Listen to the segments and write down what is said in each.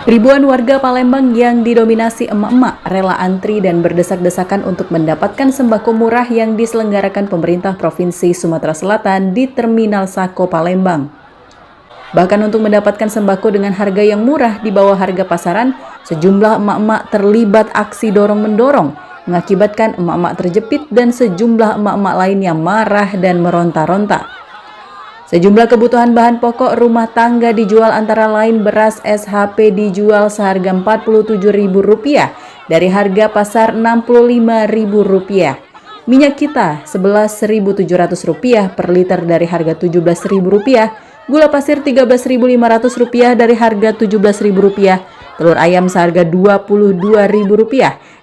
Ribuan warga Palembang yang didominasi emak-emak rela antri dan berdesak-desakan untuk mendapatkan sembako murah yang diselenggarakan pemerintah Provinsi Sumatera Selatan di Terminal Sako Palembang. Bahkan untuk mendapatkan sembako dengan harga yang murah di bawah harga pasaran, sejumlah emak-emak terlibat aksi dorong-mendorong, mengakibatkan emak-emak terjepit dan sejumlah emak-emak lainnya marah dan meronta-ronta. Sejumlah kebutuhan bahan pokok rumah tangga dijual antara lain beras SHP dijual seharga Rp47.000 dari harga pasar Rp65.000. Minyak kita Rp11.700 per liter dari harga Rp17.000, gula pasir Rp13.500 dari harga Rp17.000, telur ayam seharga Rp22.000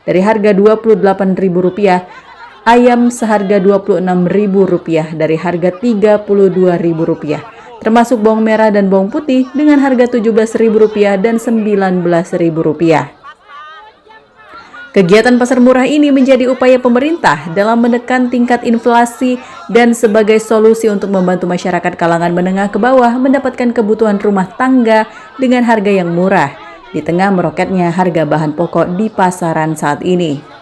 dari harga Rp28.000, ayam seharga Rp26.000 dari harga Rp32.000, termasuk bawang merah dan bawang putih dengan harga Rp17.000 dan Rp19.000. Kegiatan pasar murah ini menjadi upaya pemerintah dalam menekan tingkat inflasi dan sebagai solusi untuk membantu masyarakat kalangan menengah ke bawah mendapatkan kebutuhan rumah tangga dengan harga yang murah di tengah meroketnya harga bahan pokok di pasaran saat ini.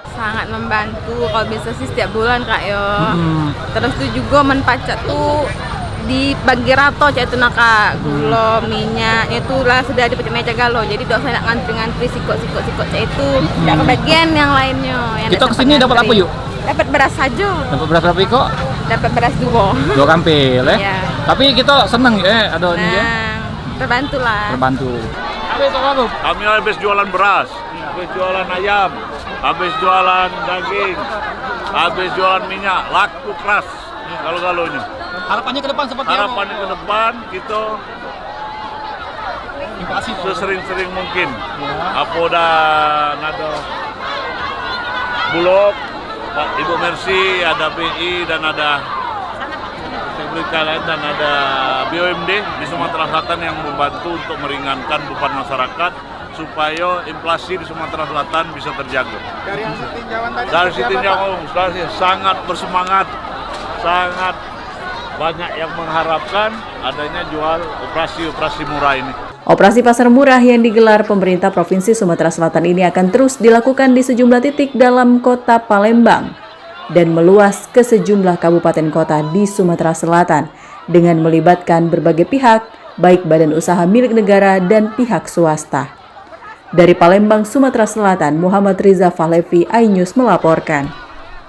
Sangat membantu kalau bisa sih setiap bulan Kak yo. Terus tuh juga menpacak tuh dibagi rato cak itu nak Kak, gula, minyak itu lah sudah di meja galo. Jadi doa saya nak ngantri sikok cak itu. Tidak kebagian yang lainnya. Yang kita kesini dapat apa yuk? Dapat beras saja. Dapat beras berapa kok? Dapat beras 2 kampil ya. Tapi kita seneng ya ada ini ya. Terbantu lah. Terbantu. Kami habis jualan beras, habis jualan ayam, habis jualan daging, habis jualan minyak, laku keras galau-galaunya. Harapannya ke depan seperti apa? Harapannya ke depan kita sesering-sering mungkin. Apa udah ada Bulog, Pak Ibu Mercy, ada BI dan ada lain dan ada BUMD di Sumatera Selatan yang membantu untuk meringankan beban masyarakat supaya inflasi di Sumatera Selatan bisa terjaga. Dari hasil tinjauan tadi? Dari hasil tinjauan sangat bersemangat, sangat banyak yang mengharapkan adanya jual operasi murah ini. Operasi pasar murah yang digelar pemerintah Provinsi Sumatera Selatan ini akan terus dilakukan di sejumlah titik dalam kota Palembang dan meluas ke sejumlah kabupaten kota di Sumatera Selatan dengan melibatkan berbagai pihak, baik badan usaha milik negara dan pihak swasta. Dari Palembang, Sumatera Selatan, Muhammad Riza Fahlevi, iNews melaporkan.